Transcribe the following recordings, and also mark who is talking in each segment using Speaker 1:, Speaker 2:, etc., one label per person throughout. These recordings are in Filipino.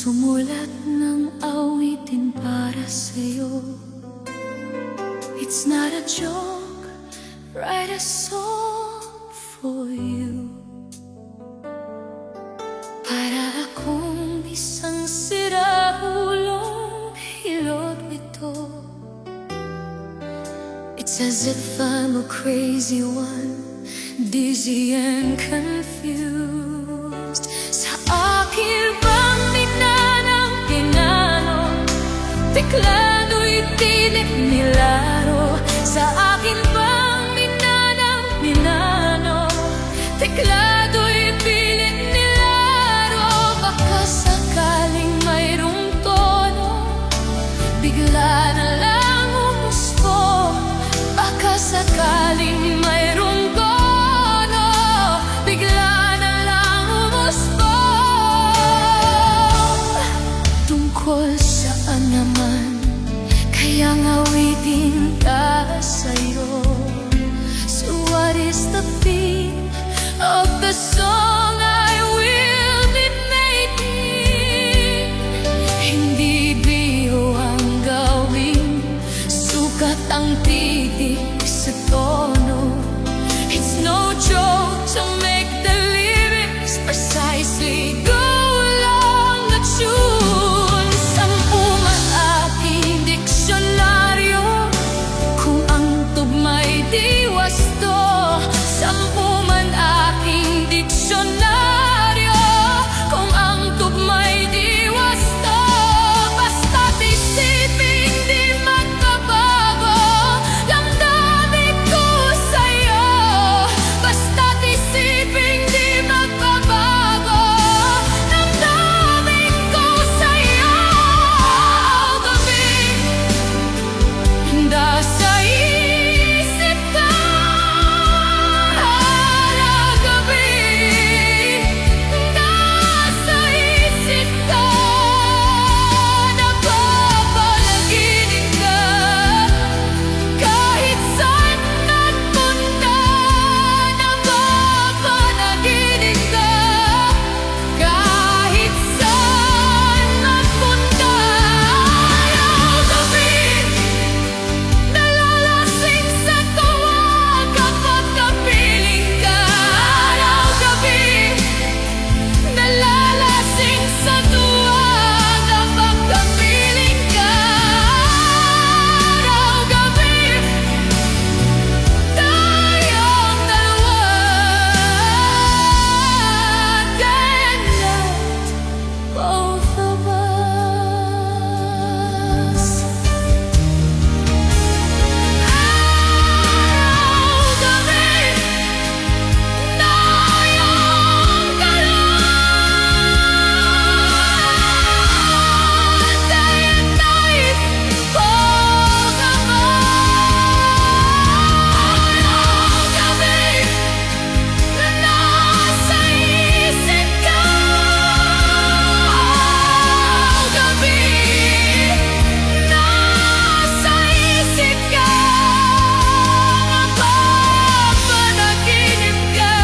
Speaker 1: Sumulat ng awitin para sa'yo. It's not a joke, write a song for you. Para akong isang sirahulong hilot ito. It's as if I'm a crazy one, dizzy and confused. Sa akin bang minanang pinano, teklado'y tinik nilaro. Sa akin bang minanang minano, teklado'y pilit nilaro. Baka sakaling mayroong tono, bigla na lang umuspo. Baka sakaling mayroong tono, bigla na lang umuspo. Tungkol saan naman kayang awitin ka sa'yo? So what is the theme of the song I will be making? Hindi biro ang gawin, sukat ang titik sa tono. It's no joke to make the lyrics precisely go along the tune. Sampu man aking diksyonaryo, kung ang tugma'y di wasto. Sampu man aking diksyonaryo, kung ang tugma'y di wasto. Basta't isipin di magbabago, damdamin ko sa'yo. Basta't isipin di magbabago, damdamin ko sa'yo. Gabi, nasa isip ka. Gabi, nasa isip ka. Napapanaginip ka, kahit saan nagpunta. Napapanaginip ka, kahit saan nagpunta. Gabi, nalalasing sa tuwa kapag kapiling ka. Araw-gabi, nalalasing sa tuwa kapag kapiling ka. Araw-gabi, tayong dalawa. Day and night, both of us. Araw-gabi, tayong dalawa. Day and night, both of us. Araw-gabi, nasa isip ka. Araw-gabi, nasa isip ka. Napapanaginip ka,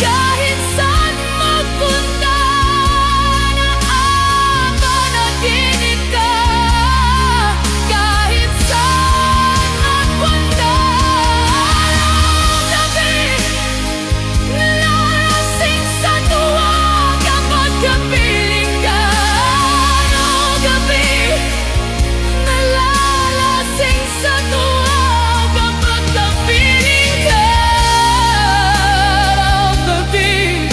Speaker 1: kahit saan magpunta. Napapanaginip ka, kahit saan magpunta. Araw-gabi, nalalasing sa tuwa kapag kapiling ka. Araw-gabi, nalalasing sa tuwa kapag kapiling ka. Araw-gabi,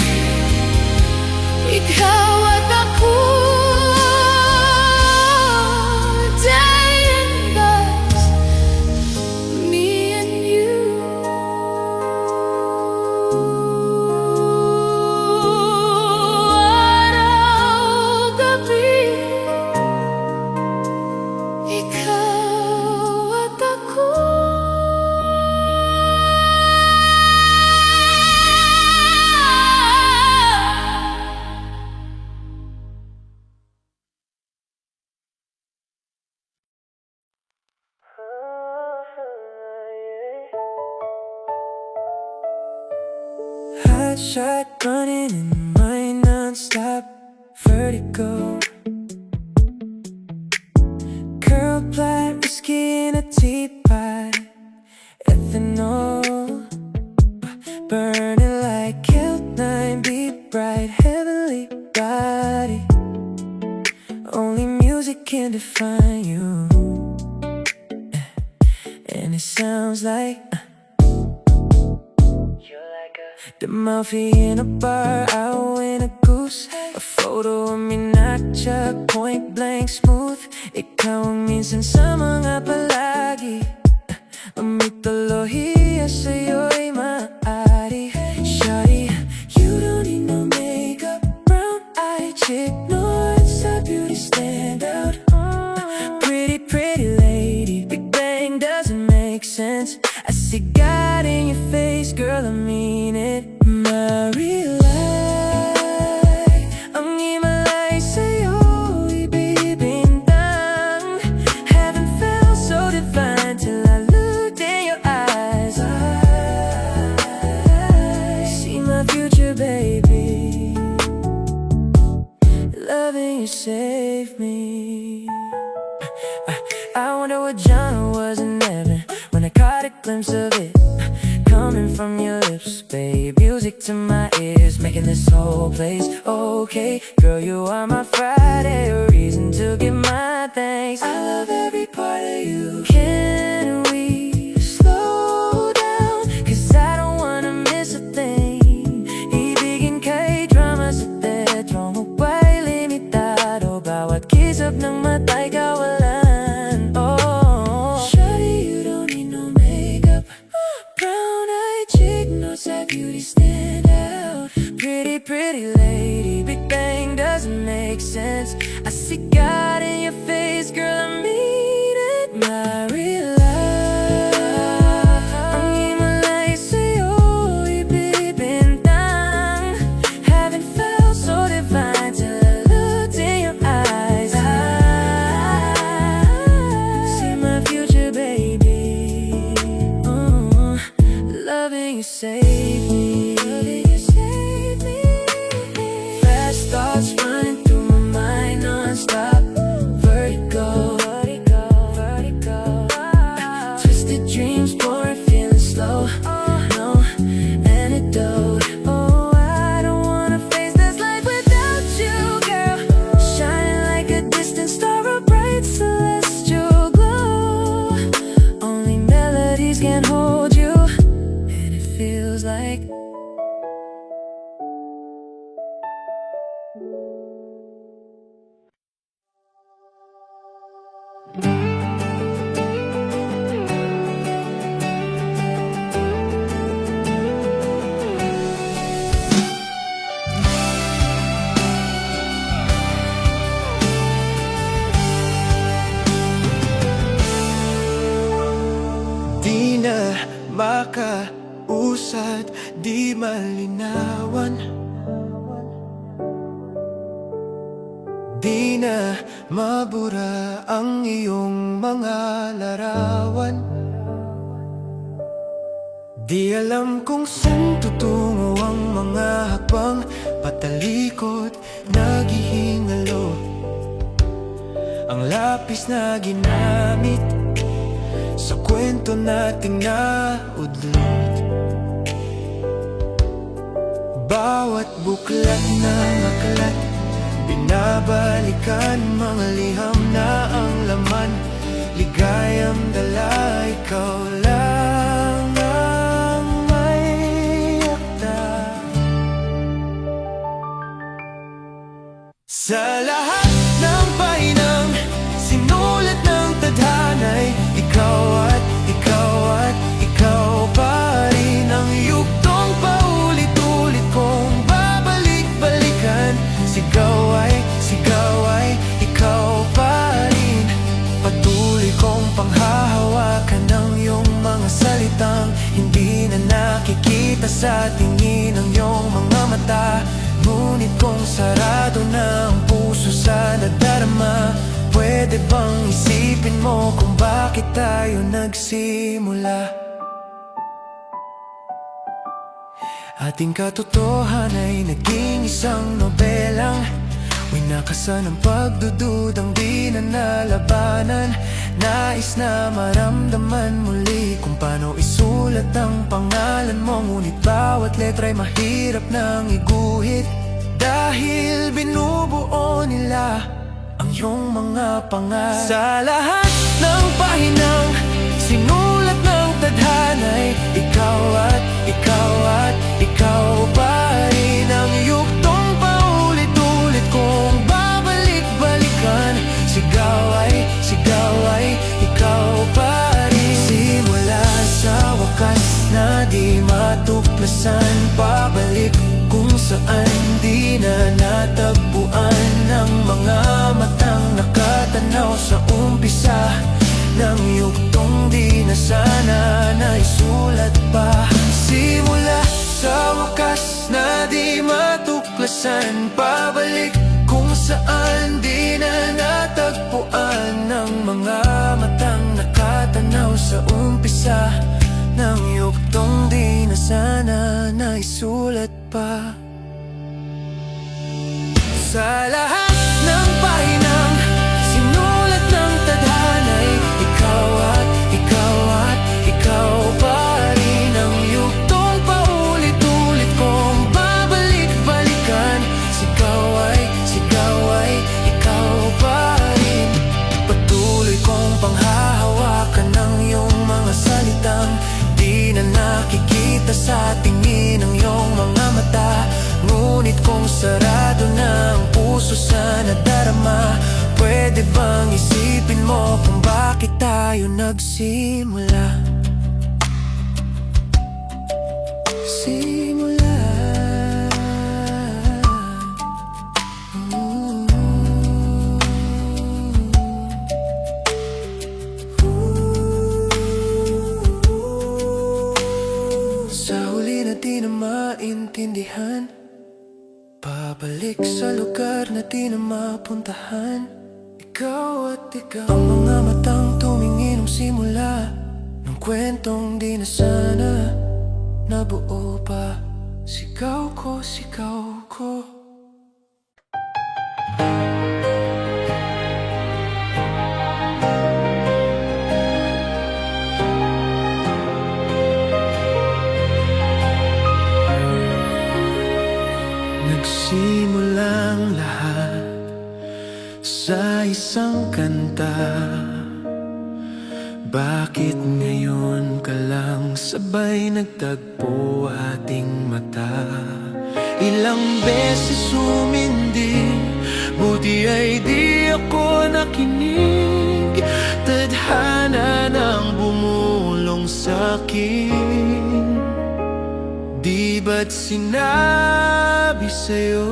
Speaker 1: ikaw at ako. Day and night, me and you. Araw-gabi, ikaw at ako.
Speaker 2: Hot shot running in my non-stop. vertigo. Curl black whiskey in a teapot, ethanol, burning like Kelp-9, be bright, heavenly body. Only music can define you, and it sounds like the Malfi in a bar, I win a goose. A photo of me notcha, point blank smooth. Ikaw ang minsan sa mga palagi. Ang mitolohiya sa'yo'y maaari. Shawty, you don't need no makeup. Brown-eyed chick, North Side beauty stand out. Pretty, pretty lady, Big Bang doesn't make sense. I see God in your face, girl, I mean it. Marilay, ang himalay sa'yo, ibibintang. Heaven felt so divine till I looked in your eyes. I see my future, baby. Loving you saved me. I wonder what genre was in heaven when I caught a glimpse of it, coming from your lips, babe. Music to my ears, making this whole place okay. Girl, you are my Friday, a reason to give my thanks. I love every part of you. Can we slow down? Cause I don't wanna miss a thing. Ibigin kay drama sa tetrong upay limitado. Bawat kisap ng mata'y kawalan. Oh, shawty, you don't need no makeup. Brown-eyed chick, North Side beauty stand out. Pretty, pretty lady, Big Bang doesn't make sense. I see God in your face, girl, I mean it. Marilay, ang himalay sa'yo, ibibintang. Heaven felt so divine till I looked in your eyes. I see my future, baby. Loving you saved me. Loving you saved me. Fast thoughts running through my mind non-stop. Vertigo, vertigo, vertigo. Twisted dreams pouring, feeling slow. No antidote. Oh, I don't wanna face this life without you, girl. Shining like a distant star, a bright celestial glow. Only melodies can hold you, and it feels like
Speaker 3: di na makausad, di malinawan. Di na mabura ang iyong mga larawan. Di alam kung saan tutungo ang mga hakbang, patalikod, naghihingalo. Ang lapis na ginamit sa kwento nating naudlot. Bawat buklat ng aklat, binabalikan mga liham na ang laman. Ligayang dala, ikaw lang ang may akda. Sa lahat ng pahinang sinulat ng tadhanay, ikaw at ikaw pa rin ang yugtong paulit-ulit kong babalik-balikan. Sigaw ay ikaw pa rin. Patuloy kong panghahawakan ng iyong mga salitang hindi na nakikita sa tingin ng iyong mga mata. Ngunit kung sarado na ang puso sa nadarama, pwede bang isipin mo kung bakit tayo nagsimula? Ating katotohanan ay naging isang nobelang Winakasan ang pagdududang di na nalabanan. Nais na maramdaman muli kung paano isulat ang pangalan mo. Ngunit bawat letra'y mahirap nang iguhit, dahil binubuo nila ang iyong mga pangalan. Sa lahat ng pahinang sinulat ng tadhana'y ikaw at ikaw at ikaw pa rin. Ang yuktong paulit-ulit kong babalik-balikan. Sigaw ay ikaw pa rin. Simula sa wakas na di matuklasan, pabalik kung saan di na natagpuan ng mga matang nakatanaw sa umpisa ng yuktong di na sana naisulat pa. Simula sa wakas na di matuklasan, pabalik kung saan di na natagpuan ng mga matang nakatanaw sa umpisa ng yuktong di na sana naisulat pa. Sa lahat ng pahinang sinulat ng tadhana'y ikaw at ikaw at ikaw pa rin. Ang yuktong paulit-ulit kong babalik-balikan. Sigaw ay ikaw pa rin. Patuloy kong panghahawakan ng iyong mga salitang di na nakikita sa tingin ng iyong mga mata. Ngunit kung sarado na ang puso sa nadarama, pwede bang isipin mo kung bakit tayo nagsimula? Sa huli na di na maintindihan, pabalik sa lugar na di na mapuntahan. Ikaw at ikaw, ang mga matang tumingin nung simula ng kwentong di na sana nabuo pa. Sigaw ko, sigaw ko. Nagsimulang lahat sa isang kanta. Bakit ngayon ka lang sabay nagtagpo ating mata? Ilang beses sumindi, buti ay di ako nakinig. Tadhana nang bumulong sa'kin. Di ba't sinabi sa'yo,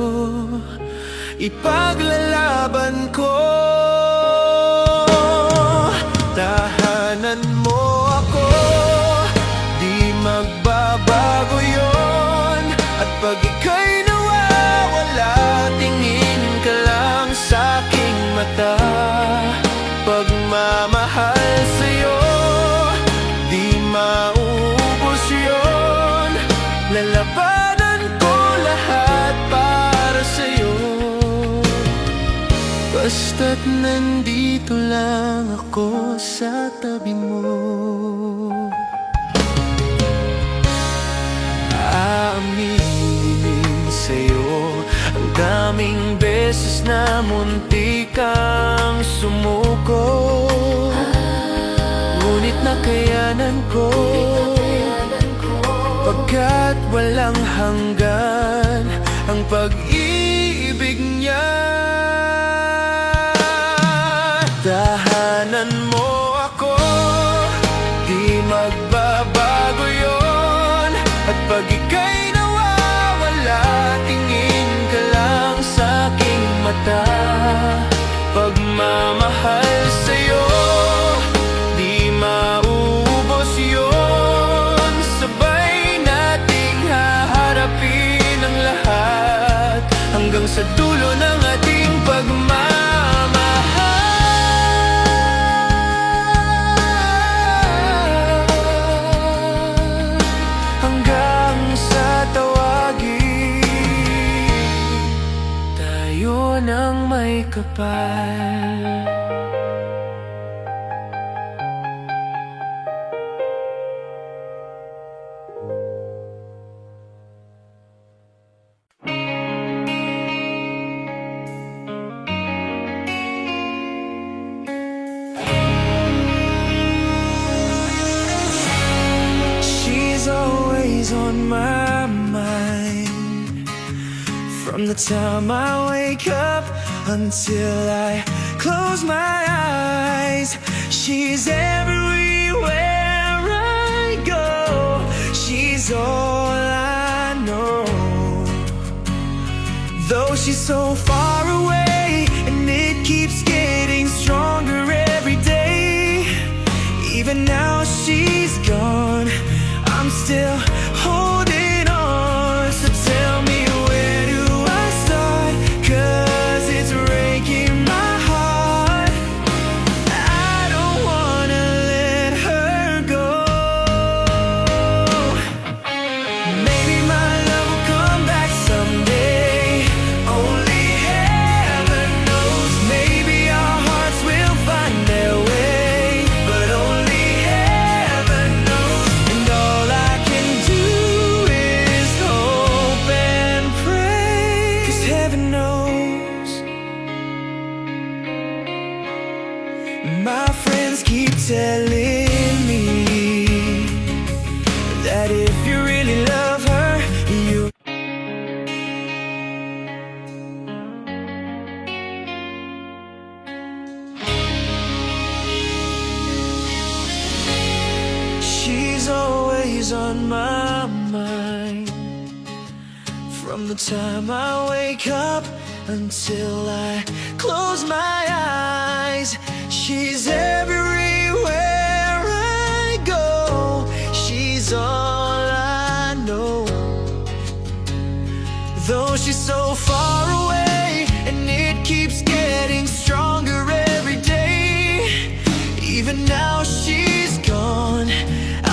Speaker 3: ipaglalaban ko? Tahanan mo ako, di magbabago yon. At pag ika'y nawawala, tingin ka lang sa'king mata. Pagmamahal sa'yo, di mauubos yon. Lalabanan ko lahat para sa'yo, basta't nandito lang ako sa tabi mo. Aaminin sa'yo, ang daming beses na munti kang sumuko. Ngunit nakayanan ko, pagkat walang hanggan ang pag-ibig niya. Tahanan mo ako, di magbabago yon. At pag ika'y nawawala, tingin ka lang sa'king mata. Pagmamahal sa'yo, di mauubos yon. Sabay nating haharapin ang lahat, hanggang sa dulo ng ating pagmamahal. Hanggang sa tawagin tayo ng
Speaker 2: kapal.
Speaker 3: She's always on my mind, from the time I wake up until I close my eyes. She's everywhere I go. She's all I know. Though she's so far away, and it keeps getting stronger every day. Even now she's gone, I'm still holding on. So tell me, where do I start? 'Cause it's breaking my heart. I don't wanna let her go. Maybe my love will come back someday. Only heaven knows. Maybe our hearts will find their way, but only heaven knows. And all I can do is hope and pray, 'cause heaven knows. My friends keep telling me that if you really love her, you she's always on my mind, from the time I wake up until I close my eyes. She's everywhere I go. She's all I know. Though she's so far away, and it keeps getting stronger every day. Even now she's gone,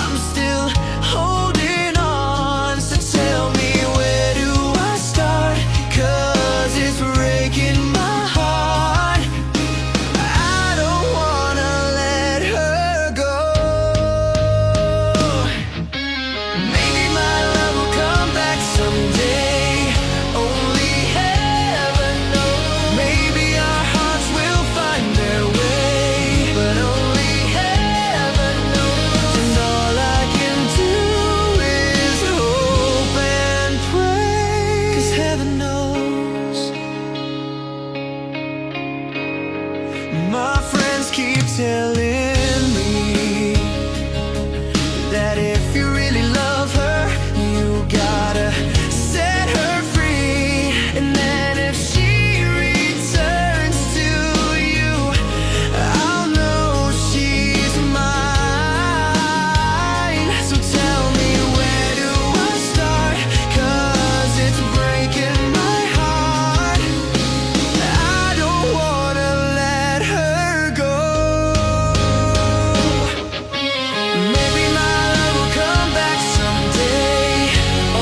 Speaker 3: I'm still holding on. So tell me, where do I start? 'Cause it's breaking my heart. I don't wanna let her go. Maybe my love will come back someday. Only heaven knows. Maybe our hearts will find their way, but only heaven knows. And all I can do is hope and pray, 'cause heaven knows. My friends keep telling me that if you really love her, you gotta set her free. And then if she returns to you, I'll know she's mine. So tell me, where do I start? 'Cause it's breaking my heart. I don't wanna let her go. Maybe my love will come back someday.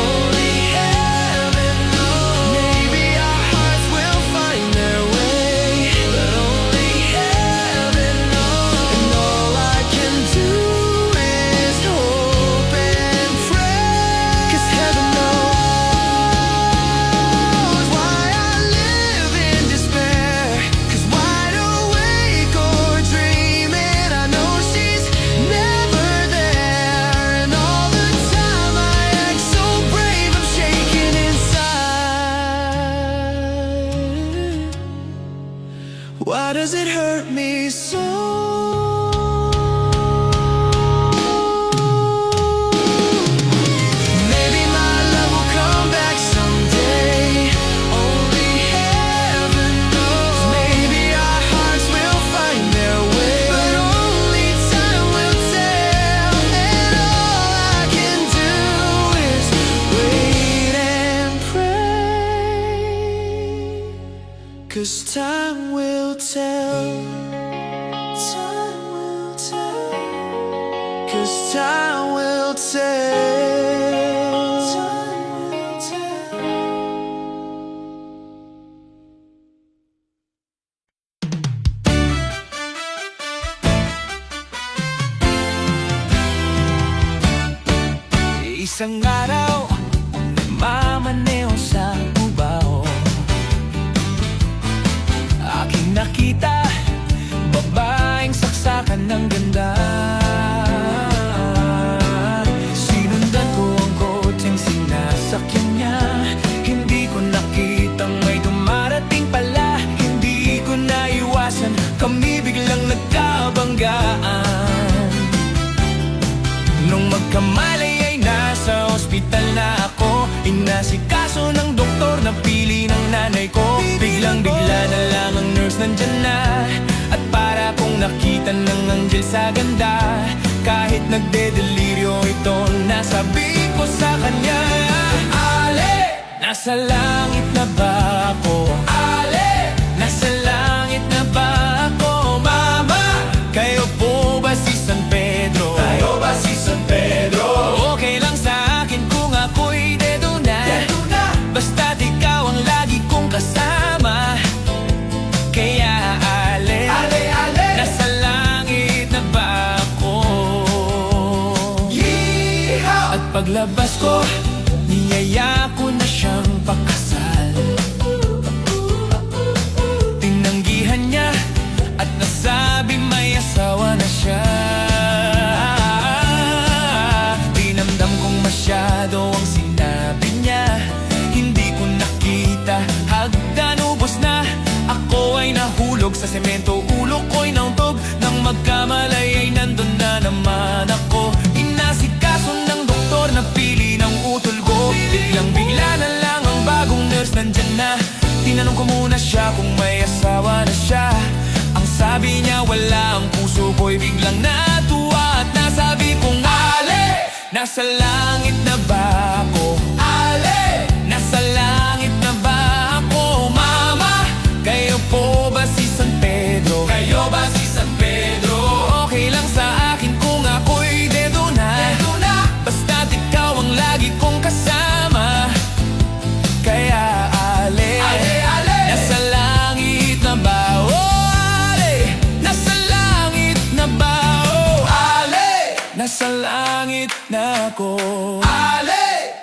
Speaker 3: Only heaven knows. Maybe our hearts will find their way, but only heaven knows. And all I can do is hope and pray, 'cause heaven knows why I live in despair. 'Cause wide awake or dreaming, I know she's never there. And all the time I act so brave, I'm shaking inside. Why does it hurt me so? Maybe my love will come back someday. Only heaven knows. Maybe our hearts will find their way, but only time will tell. And all I can do is wait and pray, 'cause time will tell. Time will tell. 'Cause time will tell. nandyan na. At para kung nakita ng anghel sa ganda, kahit nagdedeliryo ito, nasabi ko sa kanya, Ale, nasa langit na ba ako? Ale, nasa langit na ba ako? Mama, kayo po ba si San Pedro? Kayo ba si San Pedro? Okay lang sa akin kung ako'y dedo na, basta't ikaw ang lagi kong kasama. Kaya ale, ale, ale, nasa langit na ba ako? Yeehaw! At paglabas ko, niyaya ko na siyang pakasal. Tinanggihan niya at nasabi may asawa na siya. Dinamdam kong masyado ang sinabi niya, hindi ko nakita, hagdan ubos na. Ako ay nahulog sa semento, ulo ko'y nauntog. Nang magkamalay ay nandun na naman ako. Inasikaso ng doktor na pili ng utol ko. Biglang-bigla na lang ang bagong nurse nandyan na. Tinanong ko muna siya kung may asawa na siya. Ang sabi niya wala, ang puso ko'y biglang natuwa. At nasabi kong Ale, nasa langit na ba ako? Ale, nasa langit na ba ako? Mama, kayo po ba si San Pedro? Kayo ba si San Pedro? Okay lang sa akin kung ako'y dedo na, basta't ikaw ang lagi kong kasama. Kaya ale, ale, ale, nasa langit na ba? Oh, ale, nasa langit na ba? Oh, ale, nasa langit na ako. Ale,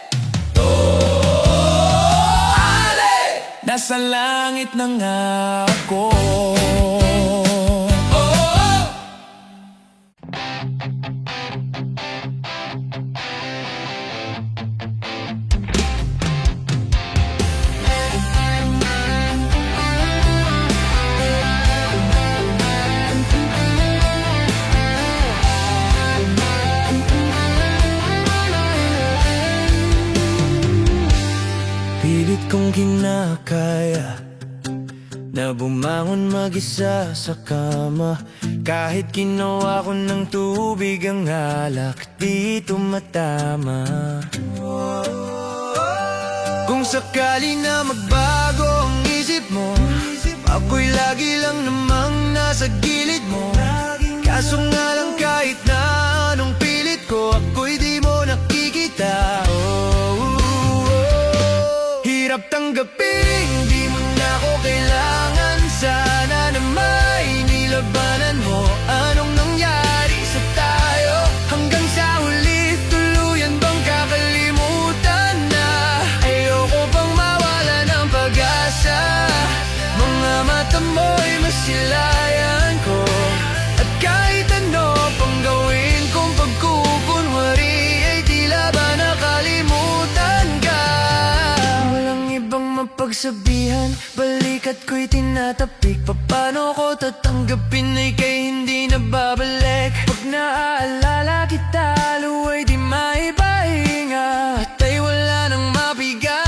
Speaker 3: oh, ale, nasa langit na nga ako. Pilit kong kinakaya na bumangon mag-isa sa kama. Kahit ginawa ko ng tubig ang alak, di tumatama. Kung sakali na magbago ang isip mo, ako'y lagi lang namang nasa gilid mo. Kaso nga lang kahit na anong pilit ko, ako'y di mo nakikita. Hirap tanggapin, di mo na ako kailangan. Sana na may nilabanan mo. Anong nangyari sa tayo? Hanggang sa huli, tuluyan bang kakalimutan na? Ayoko pang mawala ng pag-asa. Mga mata mo'y masilayan ko. At kahit ano pang gawin kong pagkukunwari, ay tila ba nakalimutan ka? Walang ibang mapagsabihan, balikat ko'y tinatapik. Paano ko tatanggapin ay kay hindi na babalik? Pag naaalala kita, luway di maipahinga. At ay wala nang mapiga.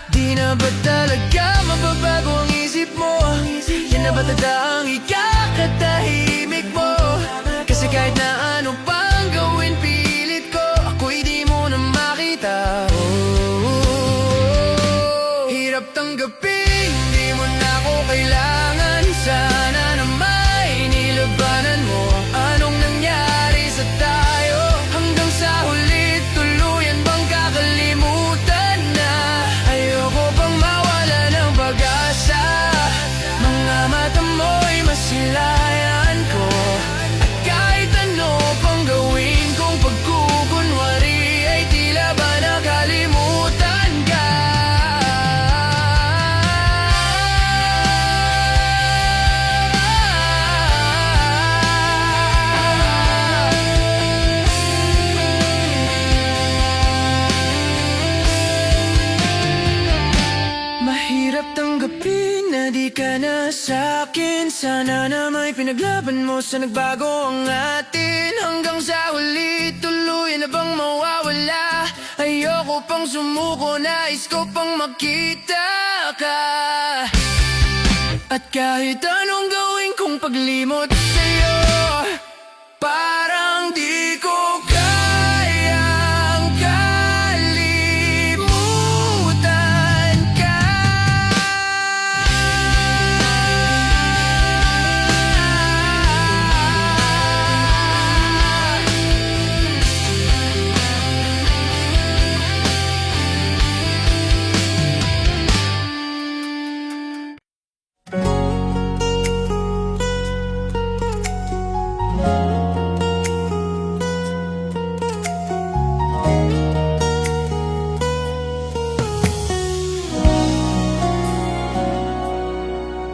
Speaker 3: Di na ba talaga mababago ang isip mo? Yan na ba tadaang ikakatahimik mo? Kasi kahit na ano pang gawin pilit ko, ako'y di mo na makita. Hirap tanggapin, di mo na ako kailangan. Sana na may nilabanan mo. Anong nangyari sa tayo? Hanggang sa huli, tuluyan bang kakalimutan na? Ayoko pang mawala ng pag-asa. Mga mata mo'y masilayan ko. At kahit ano pang gawin kong pagkukunwari, ay tila ba nakalimutan ka? Mahirap tanggapin na di ka na sa'kin. Sana na may pinaglaban mo sa nagbago ang atin. Hanggang sa huli, tuluyan na bang mawawala? Ayoko pang sumuko, nais ko pang makita ka. At At kahit anong gawin kong paglimot sa'yo, parang di ko kayang kalimutan ka.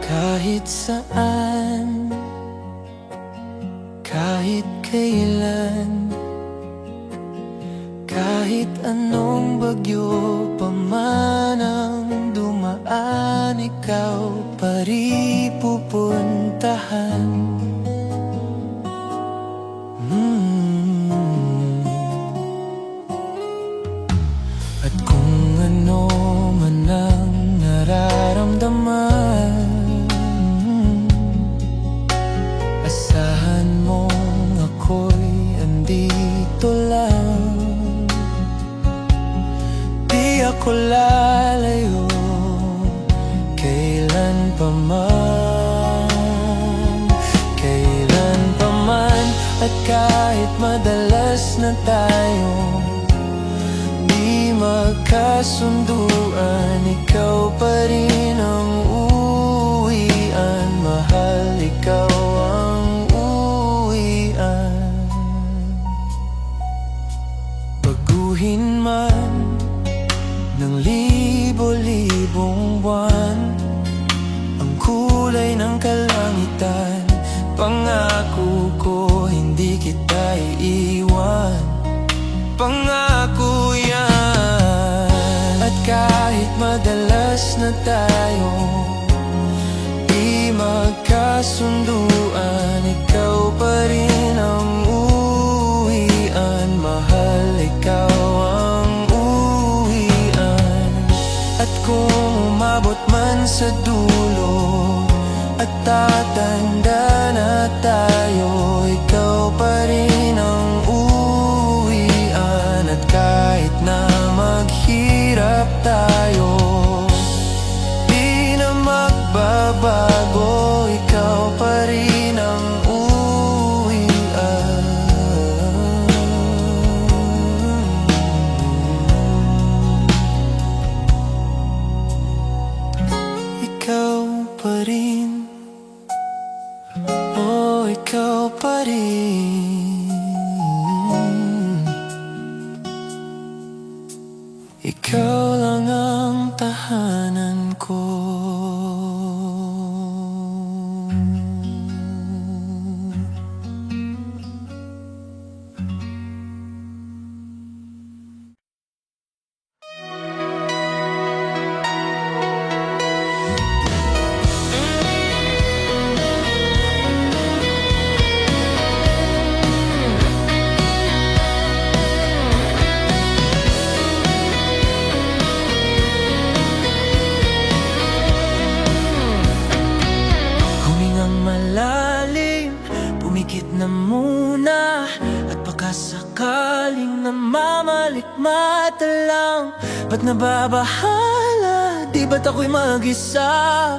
Speaker 3: Kahit saan, kahit kailan, kahit anong bagyo pa man ang dumaan, ikaw pa rin pupuntahan. At kung ano man ang nararamdaman, asahan mong ako'y andito lang. Di ako lalayo kailan pa man, kailan pa man. At kahit madalas na tayong di magkasunduan, ikaw pa rin ang uwian. Mahal, ikaw ang uwian. Baguhin man ng libo-libong buwan ang kulay ng kalangitan, pangako ko hindi kita iiwan. Pangako yan. At kahit madalas na tayong di magkasunduan, ikaw pa rin ang uwian. Mahal, ikaw ang uwian. At kung umabot man sa dulo at tatanda na tayo, ikaw pa rin ang uwian. At kahit na maghirap tayo, di na magbabago, ikaw pa rin ang uwian. Ikaw pa rin, oh ikaw pa rin. Ikaw lang ang tahanan ko. Malalim, pumikit na muna, at baka sakaling namamalikmata lang. Ba't nababahala? Di ba't ako'y mag-isa?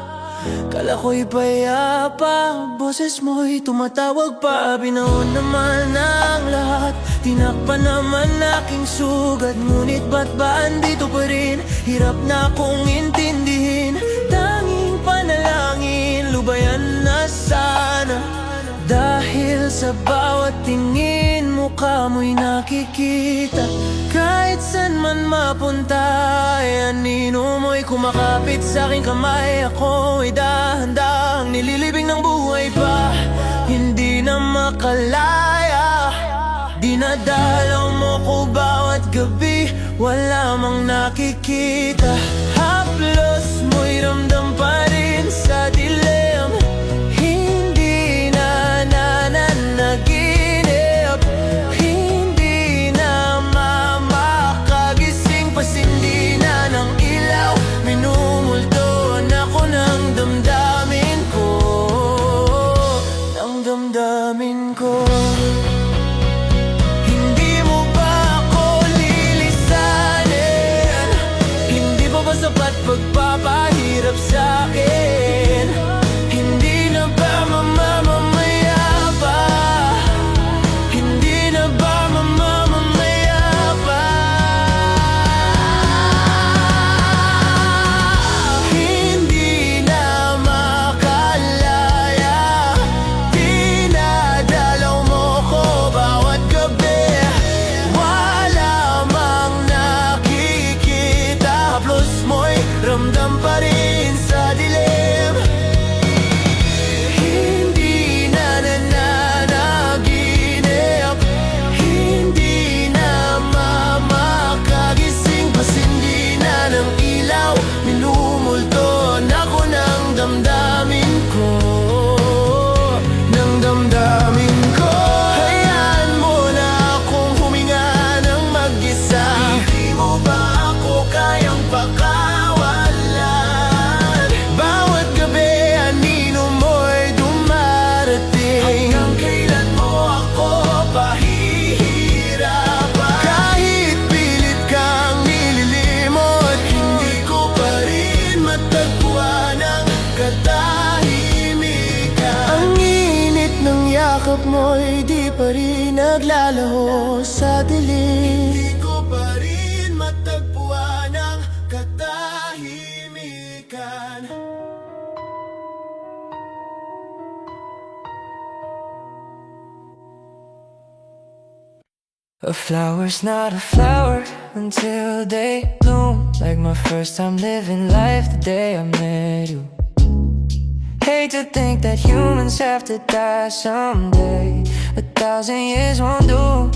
Speaker 3: Kala ko'y payapa, boses mo'y tumatawag pa. Binaon naman ang lahat, tinakpan naman aking sugat. Ngunit ba't ba andito pa rin? Hirap na akong intindihin. Tanging panalangin, lubayan na sana. Dahil sa bawat tingin, mukha mo'y nakikita. Kahit saan man mapunta, ay anino mo'y kumakapit sa aking kamay. Ako'y dahan-dahang nililibing ng buhay pa, hindi na makalaya. Dinadalaw mo ko bawat gabi, wala mang nakikita. Haplos mo'y ramdam pa rin sa dilim, hindi na nananaginip. Hindi na makagising, pasindi na ng ilaw. Minumulto na ko ng damdamin sapat pagpapahirap sa'kin. Hindi na ba mamamamaya pa? Hindi na ba mamamamaya pa? Hindi na makalaya, dinadalaw mo ko bawat gabi. Wala mang nakikita, haplos mo'y ramdam pa rin sa dilim. Hindi na nananaginip, hindi na makagising, pasindi na ng ilaw, minumulto na ko ng damdamin ko, ng damdamin ko. Hayaan mo na akong huminga ng mag-isa. Hindi mo ba ako kayang pakawalan? Bawat gabi anino mo'y dumarating. Hanggang kailan mo ako pahihirapan? Kahit pilit kang nililimot, hindi ko pa rin matagpuan ang katahimikan. Ang init ng yakap mo'y di pa rin naglalaho sa dilim. Hindi ko pa rin matagpuan ang katahimikan.
Speaker 2: A flower's not a flower until they bloom. Like my first time living life the day I met you. Hate to think that humans have to die someday. 1,000 years won't do.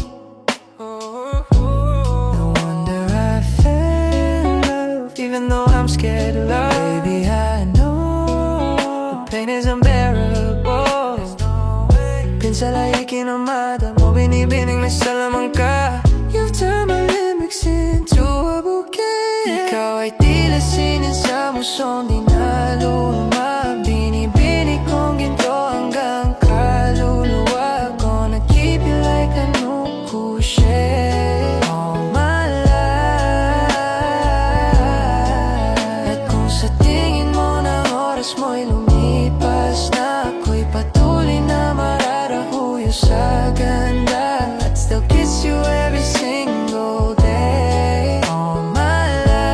Speaker 2: No wonder I fell in love, even though I'm scared of love. Baby, I know the pain is unbearable. Pinsalayikin ang mata mo, binibining may salamanca. You've turned my limbs into a bouquet. Ikaw ay tila sinin sa musong di naluluma. Binibini kong ginto hanggang kaluluwa. Gonna keep you like a nukushe all my life. At kung sa tingin mo ng oras mo'y lumipas na, ako'y patuloy na mararahuyo sa ganda. I'd still kiss you every single day all my life.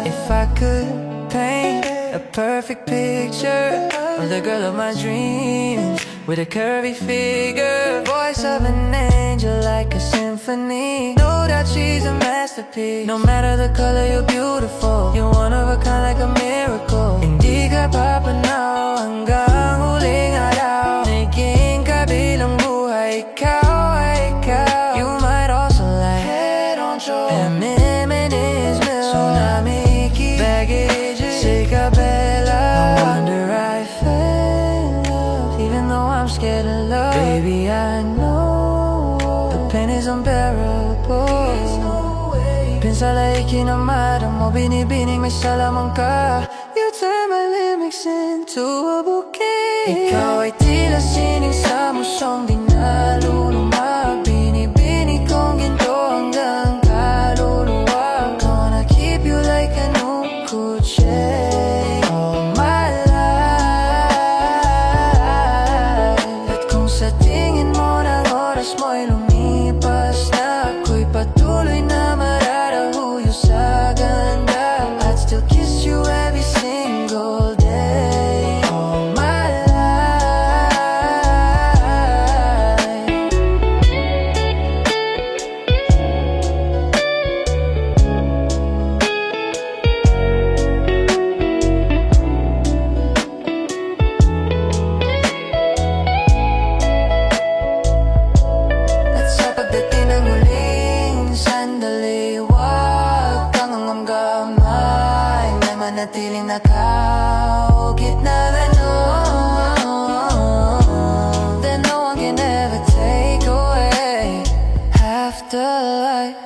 Speaker 2: If I could paint a perfect picture of the girl of my dreams, with a curvy figure, voice of an angel like a symphony. Know that she's a masterpiece. No matter the color, you're beautiful. You're one of a kind like a miracle. Hindi ka papanaw hanggang huling araw. Naging kabilang buhay, ikaw ay ikaw. You might also like head on shore, Eminem's milk, Tsunami Key, baggage, Sikabella. No wonder I fell in love, even though I'm scared of love. Baby, I know the pain is unbearable. Pinsalayikin ang mata mo, binibining may salamangka. You turn my limbs into a bouquet. Ikaw ay tila sining sa musong di naluluma. Binibini kong ginto hanggang kaluluwa. Gonna keep you like a nukushe all my life. At kung sa tingin mo ng oras mo'y lumipas na, ako'y patuloy na mararahuyo sa ganda. I'd still kiss you every single day all my life. At sa pagdating ng huling sandali, huwag kang ngamgamay. May manatiling nakaukit na ganon, that no one can ever take away. Afterlife.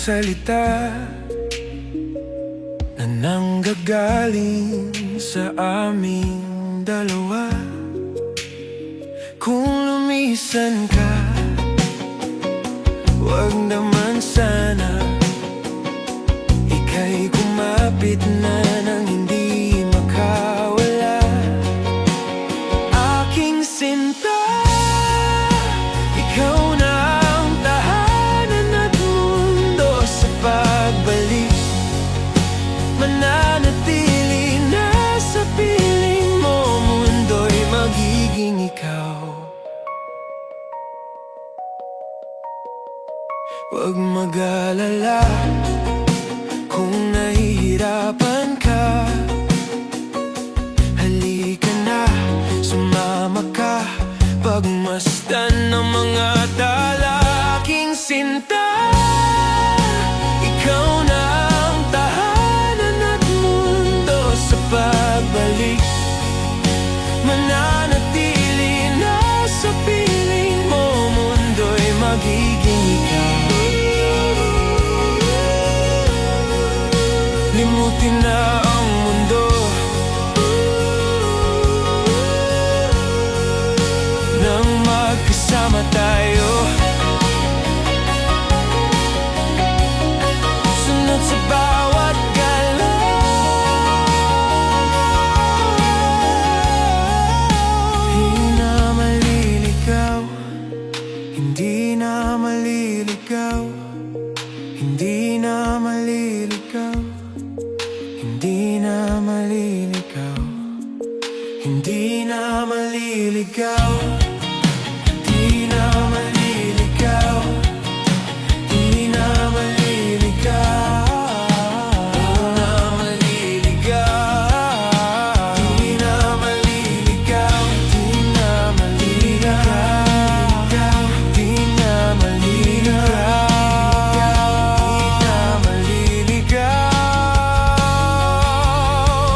Speaker 3: salita na nanggagaling sa aming dalawa. Kung lumisan ka, wag naman sana ika'y kumapit na nang hindi makawala. Aking sinta, ikaw na ang tahanan at mundo sa pagbalik. Mananatili na sa piling mo, mundo'y magiging ikaw. Huwag mag-alala kung nahihirapan ka. Halika na, sumama ka, pagmasdan ng mga dala. Aking sinta, ikaw na ang tahanan at mundo sa pagbalik. Mananatili na sa piling mo, mundo'y magiging ikaw. Limutin na ang mundo nang magkasama tayo. Sunod sa bawat galaw, hindi na maliligaw, hindi na maliligaw, hindi na maliligaw, hindi na maliligaw, hindi na maliligaw, hindi na maliligaw, hindi na maliligaw, hindi na maliligaw, hindi na maliligaw, hindi na maliligaw,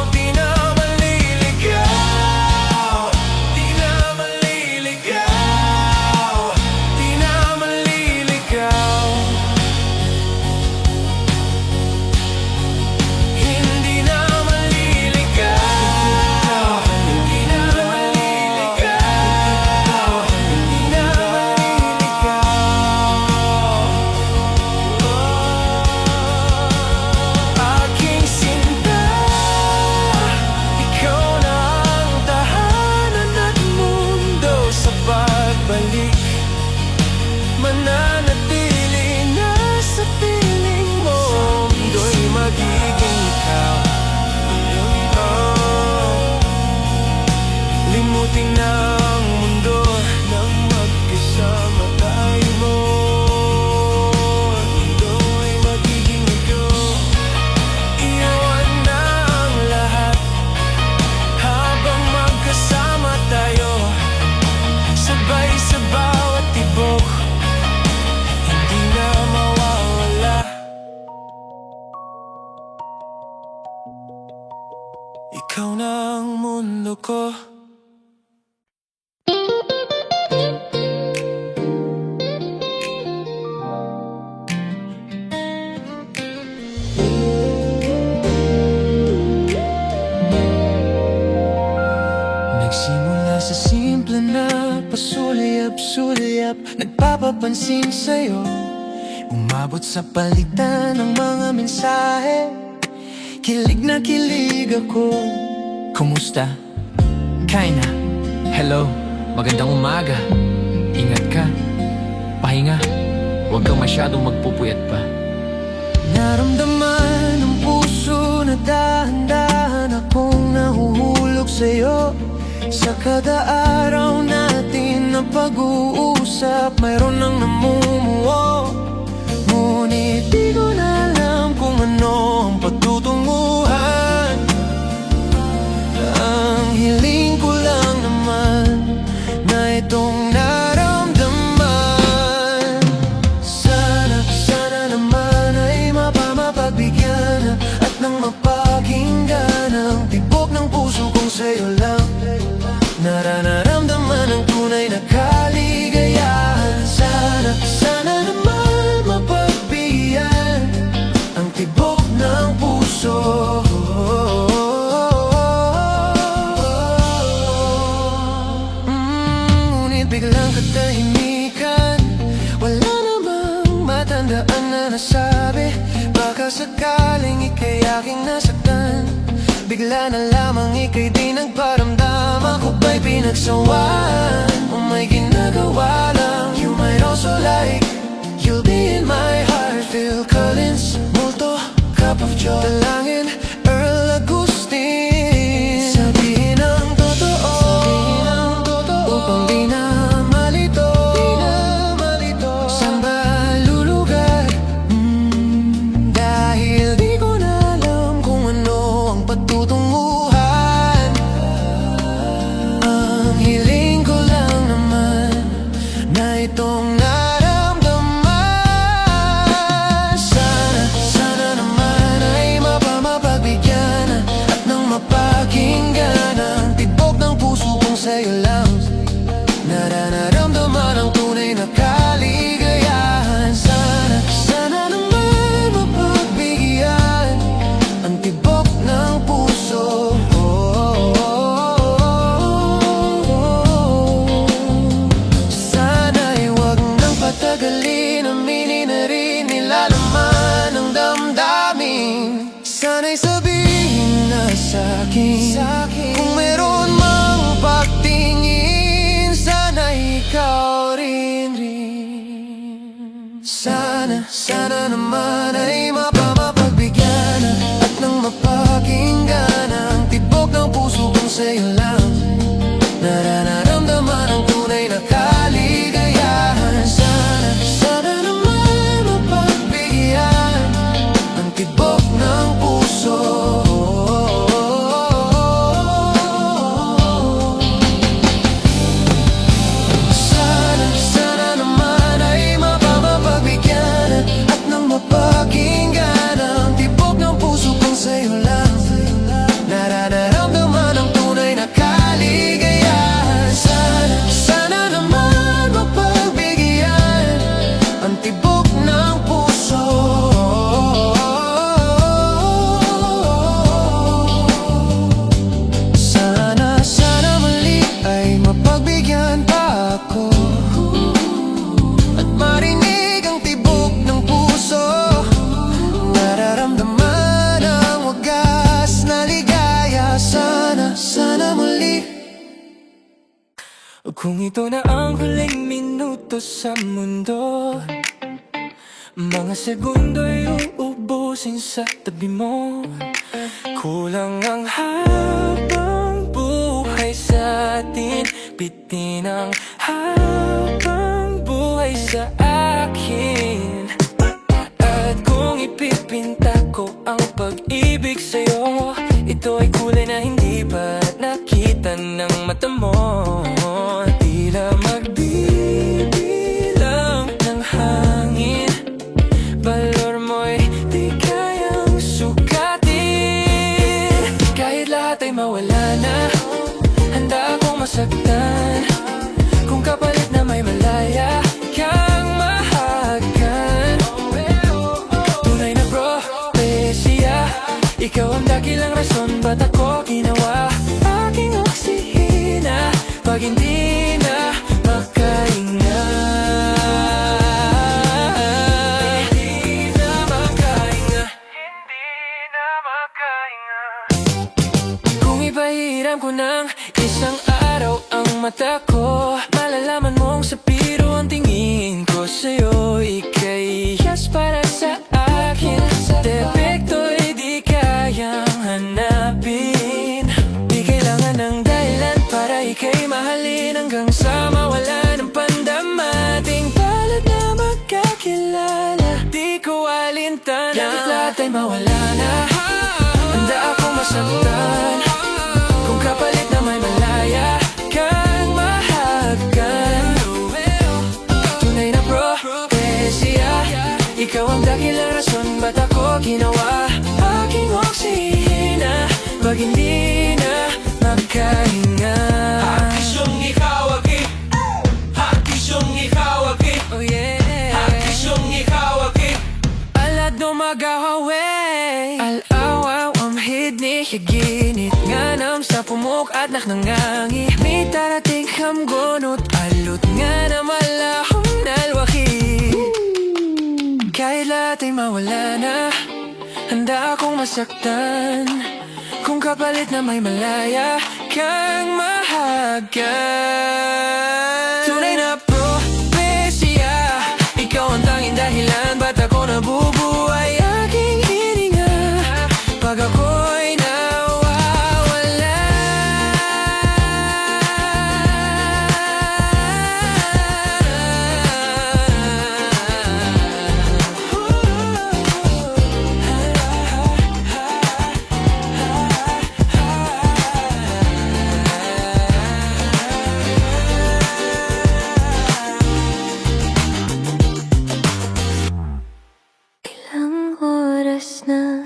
Speaker 3: hindi na maliligaw, hindi na maliligaw, hindi na maliligaw, hindi na maliligaw, hindi na maliligaw, hindi na maliligaw. Aking sinta, ikaw na ang tahanan at mundo sa pagbalik. Mananatili na sa piling mo, mundo'y magiging ikaw. Limutin na ang mundo nang magkasama tayo. Mundo'y magiging ikaw. Iwan na ang lahat habang magkasama tayo. Sabay sa bawat tibok, hindi na mawawala. Ikaw na ang mundo ko. Nagsimula sa simple na pasulyap-sulyap, nagpapapansin sa'yo. Umabot sa palitan ng mga mensahe, kilig na kilig ako. Kumusta? Kain na? Hello, magandang umaga. Ingat ka, pahinga, huwag kang masyadong magpupuyat pa. Naramdaman ng puso na dahan-dahan akong nahuhulog sa'yo. Sa kada araw natin na pag-uusap, mayroon nang namumuo. Ngunit di ko na alam kung ano ang pagtutunguhan. Ang hiling ko lang naman na itong naramdaman. Sana naman ay mapagbigyan at nang mapakinggan ang tibok ng puso kong sa'yo lang. Nararamdaman ang tunay na kaligayahan. Sana naman mapagbigyan ng puso. Ngunit biglang katahimikan, wala namang matandaan na nasabi. Baka sakaling ika'y aking nasaktan, bigla na lamang ika'y di nagparamdam. Ako ba'y pinagsawaan o may ginagawa lang? You might also like, you'll be in my heart. Phil Collins, multo, cup of joy. Dalangin, Earl Agustin. Sabihin ang totoo, upang di na malito. Saan ba lulugar? Dahil di ko na alam kung ano ang patutunguhan. Ang hiling ko lang naman na itong naramdaman. Sana naman ay mapagbigyan at nang mapakinggan ang tibok ng puso kong sa'yo lang. Nararamdaman ang tunay na kaligayahan. Sana naman mapagbigyan ang tibok ng puso. Sana'y huwag nang patagalin, aminin na rin nila naman ang damdamin. Sana'y sabihin na sa'kin kung meron mang pagtingin, sana'y ikaw rin. Sana naman ay mapagbigyan at nang mapakinggan ang tibok ng puso kong sa'yo lang. Nararamdaman ang tunay na kaligayahan. Sana naman mapagbigyan ang tibok ng puso. Sana naman ay mapagbigyan at nang mapakinggan ang tibok ng puso kong sa'yo lang. Nararamdaman ang tunay na kaligayahan. Sana naman mapagbigyan ang tibok ng puso. Sana muli ay mapagbigyan pa ako at marinig ang tibok ng puso. Nararamdaman ang wagas na ligaya. Sana muli.
Speaker 2: Kung ito na ang huling minuto sa mundo, mga segundo'y uubusin sa tabi mo. Kulang ang habang buhay sa atin, bitin ang habang buhay sa akin. At kung ipipinta ko ang pag-ibig sa'yo, ito ay kulay na hindi pa nakita ng mata mo. Tila magbibilang ng hangin, balor mo'y di kayang sukatin. Kahit lahat ay mawala na, handa akong masaktan kung kapalit na may malaya kang mahagan. Tunay na propesya, ikaw ang dakilang rason ba't ako ginawa aking oksihina pag hindi na makahinga. Hindi na makahinga. Kung ipahiram ko ng isang araw ang mata ko, malalaman mong sa biro ang tingin ko sa'yo. Ika'y yes para sa akin, depekto'y di kayang hanapin. Di kailangan ng dahilan para ika'y mahalin hanggang sa mawala ng pandamating palad na magkakilala. Di ko alintana, kahit lahat ay mawala na, handa akong masaktan kung kapalit na may malaya kang mahagan. Tunay na propesya, ikaw ang dakilang rason ba't ako ginawa aking oksihina pag hindi na makahinga.
Speaker 4: Hakisyong ikawagi, hakisyong ikawagi,
Speaker 2: Oh yeah,
Speaker 4: hakisyong ikawagi.
Speaker 2: alad no magahawe higinit Nganam sa pumuk at naknangangi Mi tarating hamgonot Alut nga na malahom nalwaki Kahit lahat ay mawala na Handa akong masaktan Kung kapalit na may malaya kang mahagan Tunay na propesya Ikaw ang tanging dahilan Ba't ako nabubuhay aking hininga Pag ako'y nawawala
Speaker 1: Ilang oras na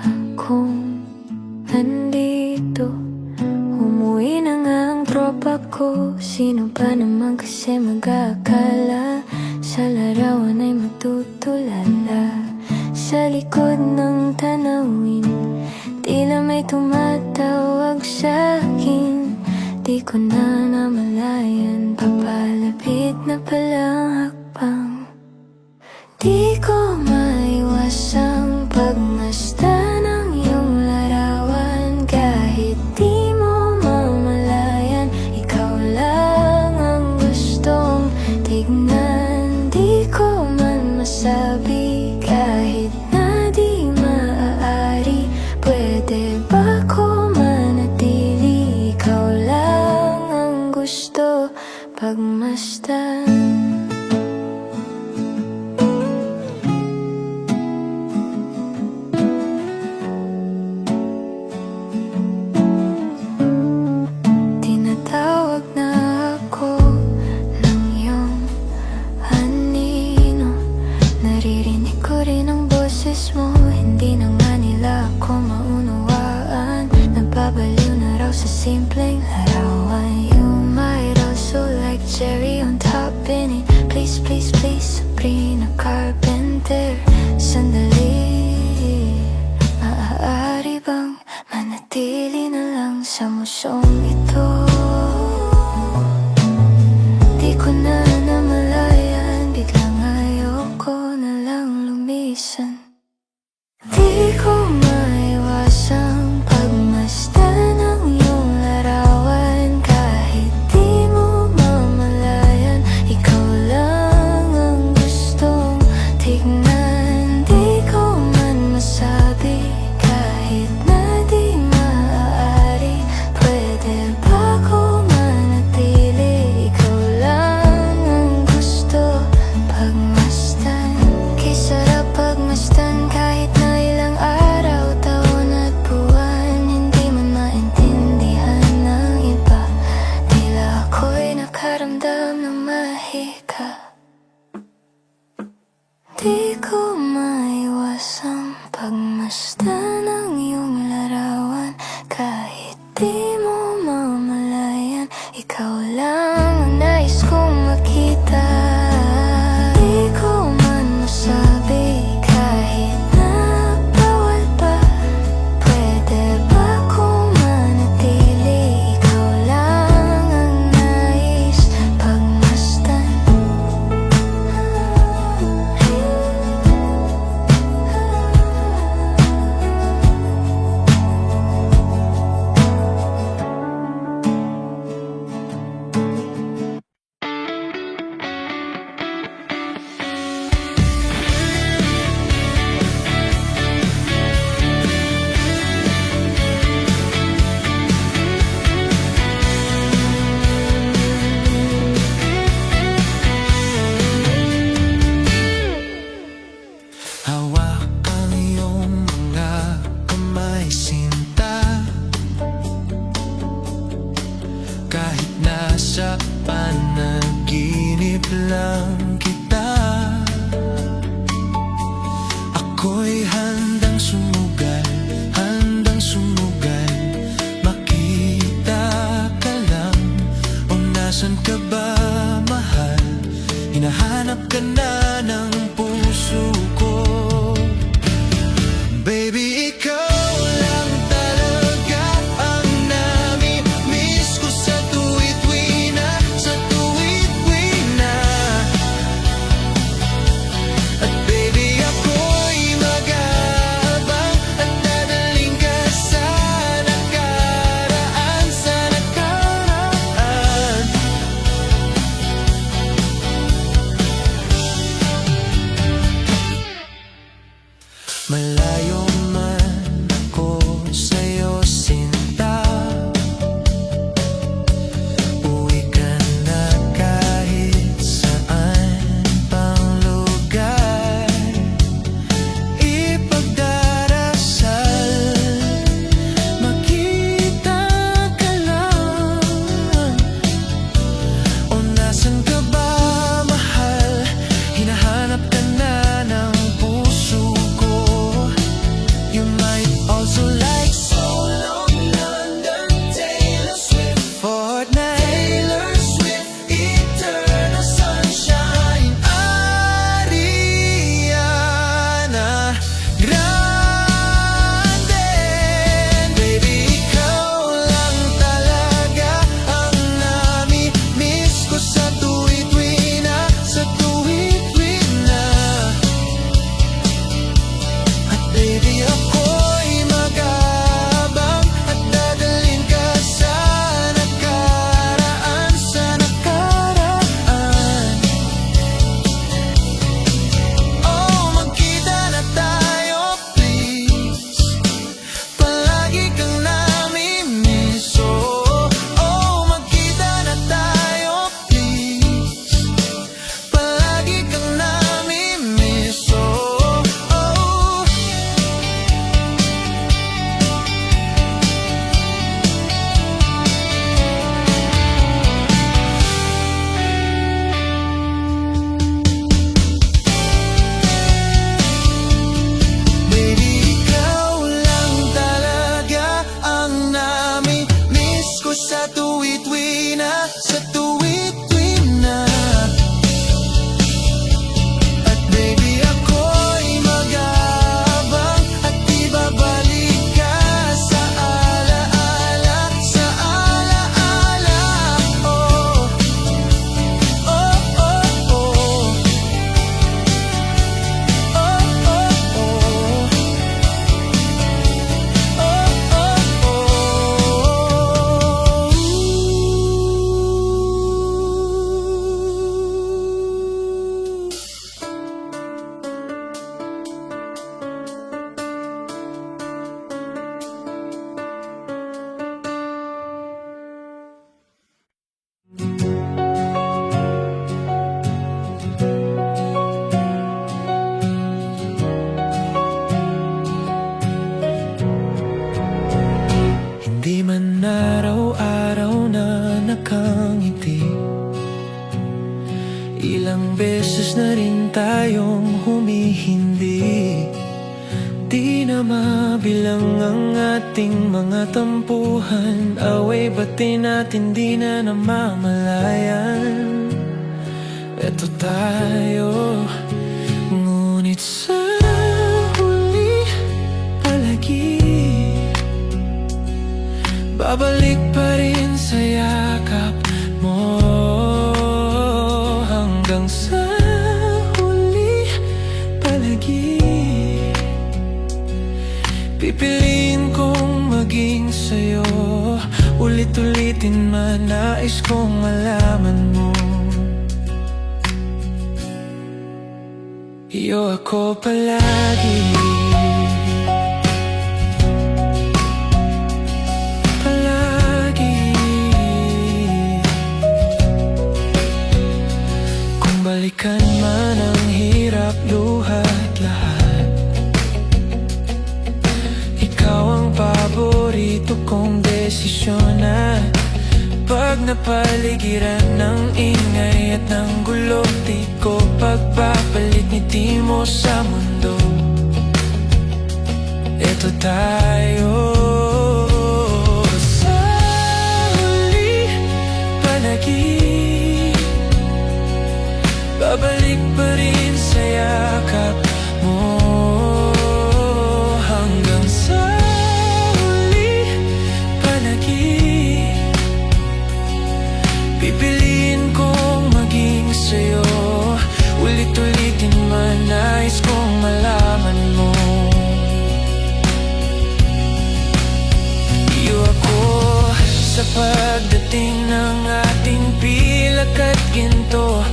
Speaker 1: akong nandito Umuwi na nga ang tropa ko Sino ba naman kasi mag-aakala Sa larawan ay matutulala Sa likod ng tanawin Tila may tumatawag sa'kin Di ko na namalayan Papalapit na palang hakbang Di ko maiwasang pagmasdan ng iyong larawan Kahit di mo mamalayan Ikaw lang ang gustong tignan Di ko man masabi kahit na di maaari Pwede ba ko manatili Ikaw lang ang gusto pagmasdan Tinatawag na ako ng iyong anino Naririnig ko rin ang boses mo Hindi na nga nila ako maunawaan Nababaliw na raw sa simpleng larawan You might also like cherry on top in it Please, please, please, Sabrina Carpenter Sandali Maaari bang manatili na lang sa musyong ito Di ko na namalayan Biglang ayoko na lang lumisan Di ko maiwasang pagmasdan ng iyong larawan Kahit di mo mamalayan Ikaw lang ang gustong tignan Di ko man masabi kahit na di maaari Pwede ba ko manatili Ikaw lang ang gusto pagmasdan Kay sarap pagmasdan kahit na ilang araw, taon at buwan Hindi man maintindihan ng iba Tila ako'y nakaramdam ng mahika Di ko maiwasang pagmasdan ng iyong larawan Kahit di mo mamalayan Ikaw lang ang nais kong makita Di ko man masabi kahit na bawal pa Pwede ba kong manatili Ikaw lang ang nais pagmasdan
Speaker 3: Hawak ang iyong mga kamay, sinta Kahit nasa panaginip lang kita Ako'y handang sumugal Makita ka lang o nasan ka ba, mahal Hinahanap ka na ng puso ko Baby, ikaw lang talaga Ilang beses na rin tayong humihindi, di na mabilang ang ating mga tampuhan. Away bati natin di na namamalayan. Eto tayo, ngunit sa huli palagi babalik pa rin sa yakap mo. Hanggang sa huli palagi pipiliin kong maging sa'yo. Ulit-ulitin man, nais kong malaman mo, iyo ako palagi. Palagi. Kung balikan man ang hirap, luha't lahat, ikaw ang paborito kong desisyon. At pag napaligiran ng ingay at ng gulo, di ko pagpapalit ngiti mo sa mundo. Eto tayo, sa huli palagi babalik pa rin sa yakap mo. Hanggang sa huli palagi pipiliin kong maging sa'yo. Ulit-ulitin man, nais kong malaman mo, iyo ako sa pagdating ng ating pilak at ginto.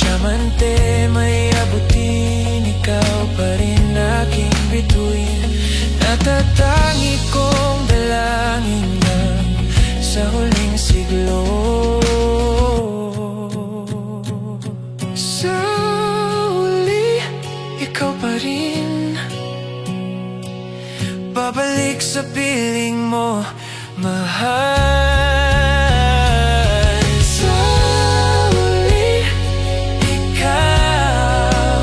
Speaker 3: Diamante may abutin, ikaw pa rin aking bituin. Natatangi kong dalangin lang sa huling siglo. Sa huli, ikaw pa rin babalik sa piling mo, mahal. Sa huli, ikaw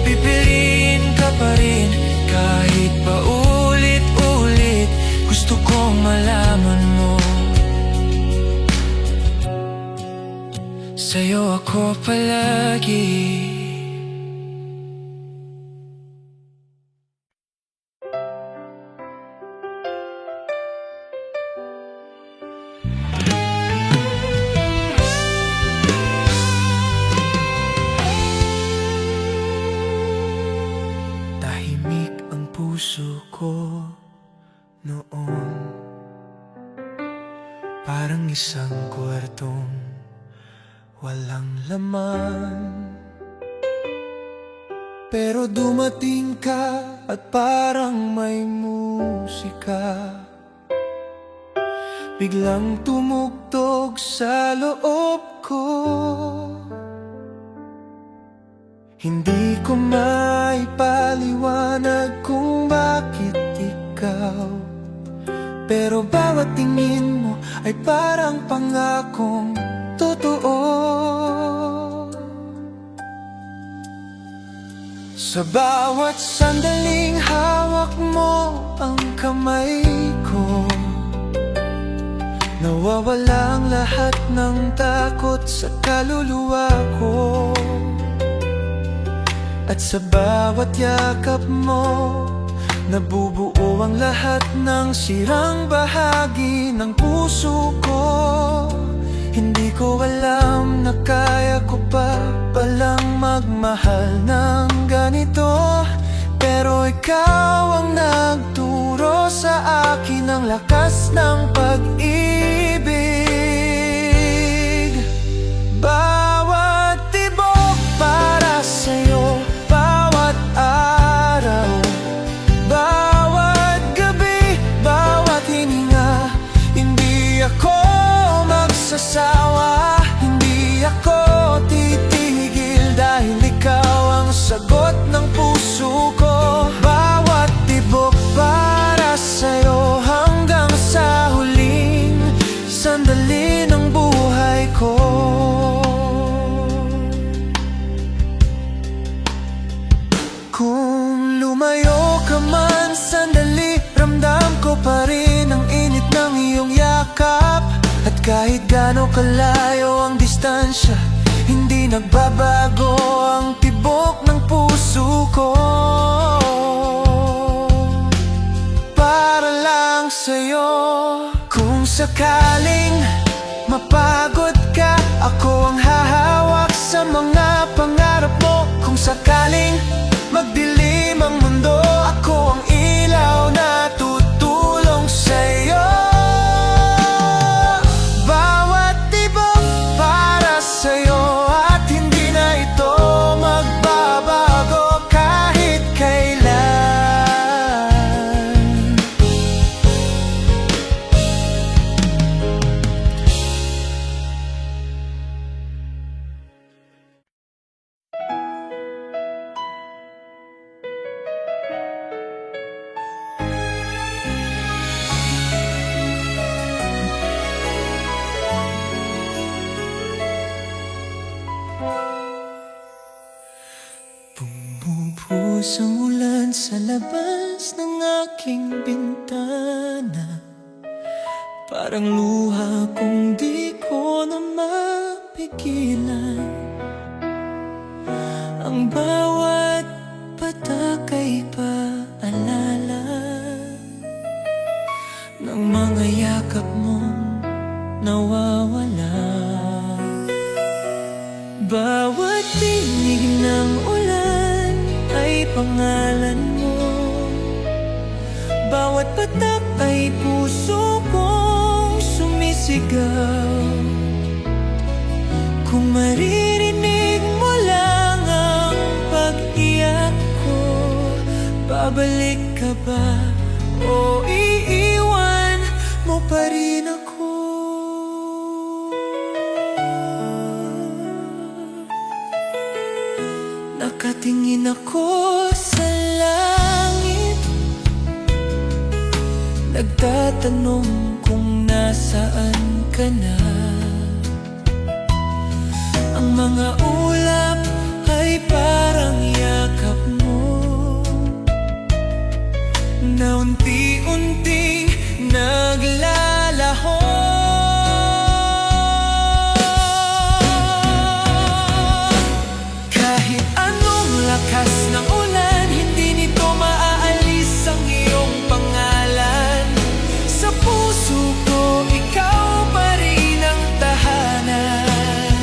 Speaker 3: pipiliin ka pa rin. Kahit pa ulit-ulit, gusto kong malaman mo, sa'yo ako palagi. Tahimik ang puso ko noon, parang isang kwartong walang laman. Pero dumating ka at parang may musika biglang tumugtog sa loob ko. Hindi ko maipaliwanag kung bakit ikaw, pero bawat tingin mo ay parang pangakong totoo. Sa bawat sandaling hawak mo ang kamay ko, nawawala ang lahat ng takot sa kaluluwa ko. At sa bawat yakap mo, nabubuo ang lahat ng sirang bahagi ng puso ko. Hindi ko alam na kaya ko pa palang magmahal ng ganito, pero ikaw ang nagturo sa akin ng lakas ng pag-ibig. Bawat tibok para sa'yo, bawat araw, bawat gabi, bawat hininga. Hindi ako magsasawa, hindi ako titigil, dahil ikaw ang sagot ng puso ko. Bawat tibok para sa'yo hanggang sa huling kalayo ang distansya, hindi nagbabago ang tibok ng puso ko. Para lang sa'yo. Kung sakaling mapagod ka, ako ang hahawak sa mga pangarap mo. Kung sakaling magdilim ang mundo, ako ang ilaw na tutulong sa'yo. Bawat tibok para sa'yo, at hindi na ito magbabago kahit kailan. Bumubuhos ang ulan sa labas ng aking bintana, parang luha kung di ko na mapigilan. Ang bawat patak ay paalala ng mga yakap mong nawawala. Bawat tinig ng ulan ay pangalan mo, bawat patak ay puso kong sumisigaw. Kung maririnig mo lang ang pag-iyak ko, babalik ka ba o iiwan mo pa rin ako? Nakatingin ako sa langit, nagtatanong kung nasaan ka na. Ang mga ulap ay parang yakap mo, na unti-unting naglalaho. Kahit anong lakas ng ulan, hindi nito maaalis ang iyong pangalan. Sa puso ko, ikaw pa rin ang tahanan.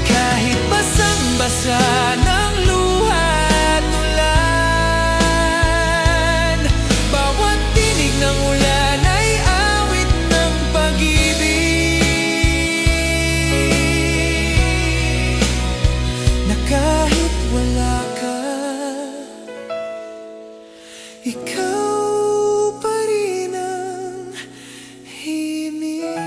Speaker 3: Kahit basang-basa ng luha at ulan, bawat tinig ng ulan ay awit ng pag-ibig. Na kahit wala ka, ikaw pa rin ang himig.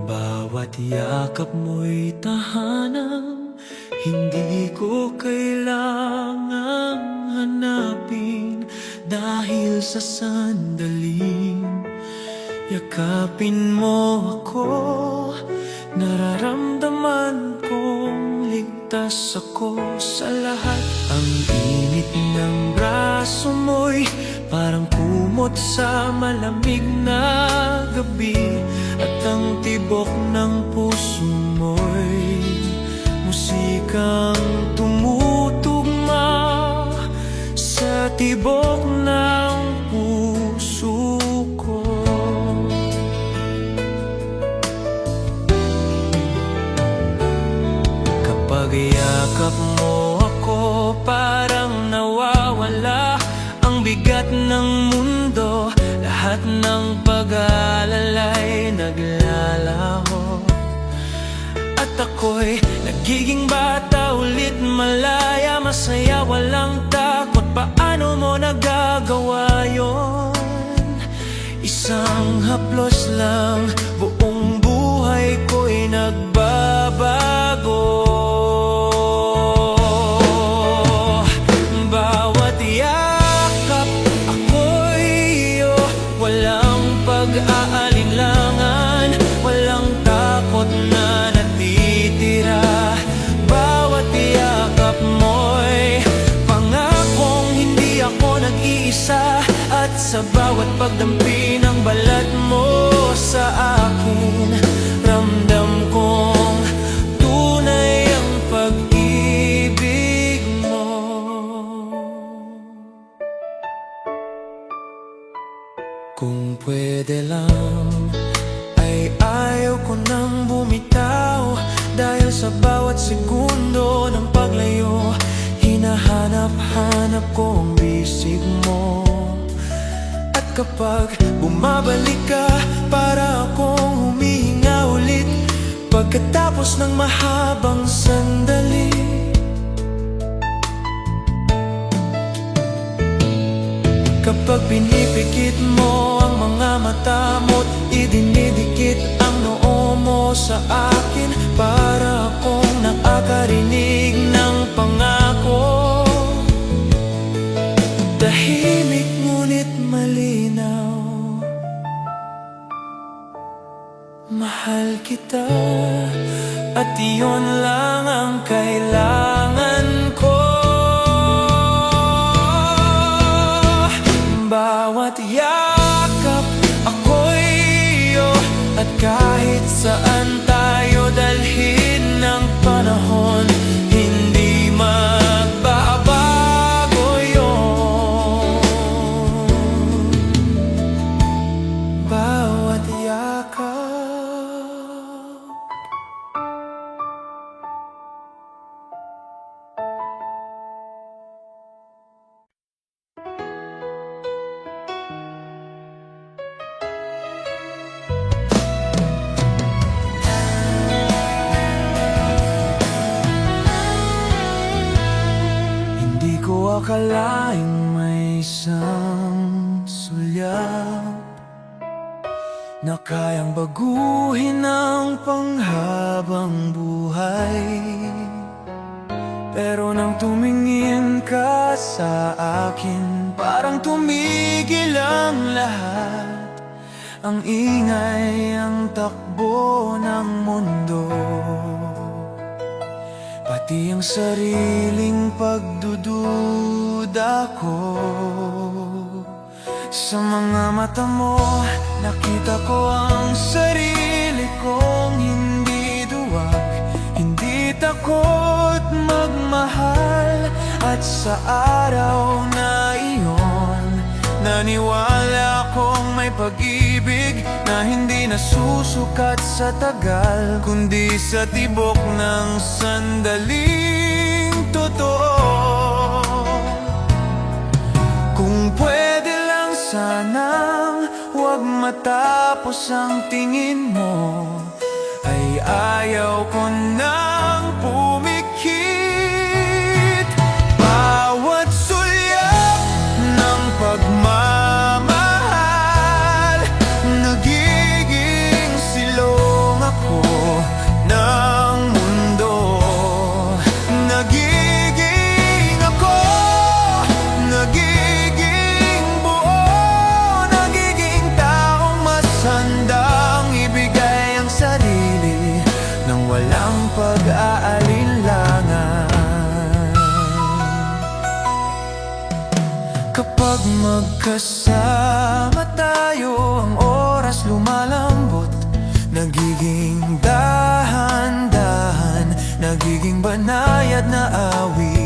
Speaker 3: Bawat yakap mo'y tahanang hindi ko kailangang hanapin, dahil sa sandaling yakapin mo ako, nararamdaman kong ligtas ako sa lahat. Ang init ng braso mo'y parang kumot sa malamig na gabi, at ang tibok ng puso mo'y musikang tumutugma sa tibok ng puso ko. Kapag yakap mo ako, parang nawawala ang bigat ng mundo. Lahat ng pag-aalalay naglalaho, at ako'y nagiging bata ulit, malaya, masaya, walang takot. Paano mo nagagawa yon? Isang haplos lang, buong buhay ko'y nagbabago.
Speaker 2: pag-aalinlangan, walang takot na natitira. Bawat yakap mo'y pangakong hindi ako nag-iisa. At sa bawat pagdampi ng balat mo sa akin, ramdam kong tunay ang pag-ibig mo. Kung pwede lang, ay ayaw ko nang bumitaw. Dahil sa bawat segundo ng paglayo, hinahanap-hanap ko ang bisig mo. At kapag bumabalik ka, para akong humihinga ulit pagkatapos ng mahabang sandali. Kapag pinipikit mo ang mga mata mo't idinidikit ang noo mo sa akin, para akong nakakarinig ng pangako. Tahimik ngunit malinaw, mahal kita, at iyon lang ang kailangan ko. Bawat yakap ako'y iyo, at kahit saan tayo dalhin ng panahon, hindi magbabago yun. Bawat yakap. Hindi ko akalaing may isang sulyap na kayang baguhin ang panghabang buhay. Pero nang tumingin ka sa akin, parang tumigil ang lahat. Ang ingay, ang takbo ng mundo, pati ang sariling pagdududa ko. Sa mga mata mo, nakita ko ang sarili kong hindi duwag, hindi takot magmahal. At sa araw na iyon, naniwala akong may pag-ibig na hindi nasusukat sa tagal, kundi sa tibok ng sandaling totoo. Kung pwede lang sanang huwag matapos ang tingin mo, ay ayaw ko nang pumikit. Bawat sulyap ng pagmamahal, nagiging silong ako ng mundo. Nagiging ako, nagiging buo, nagiging taong mas handang ibigay ang sarili nang walang pag-aalinlangan. Kapag magkasama tayo, ang oras lumalambot, nagiging dahan-dahan, nagiging banayad na awit.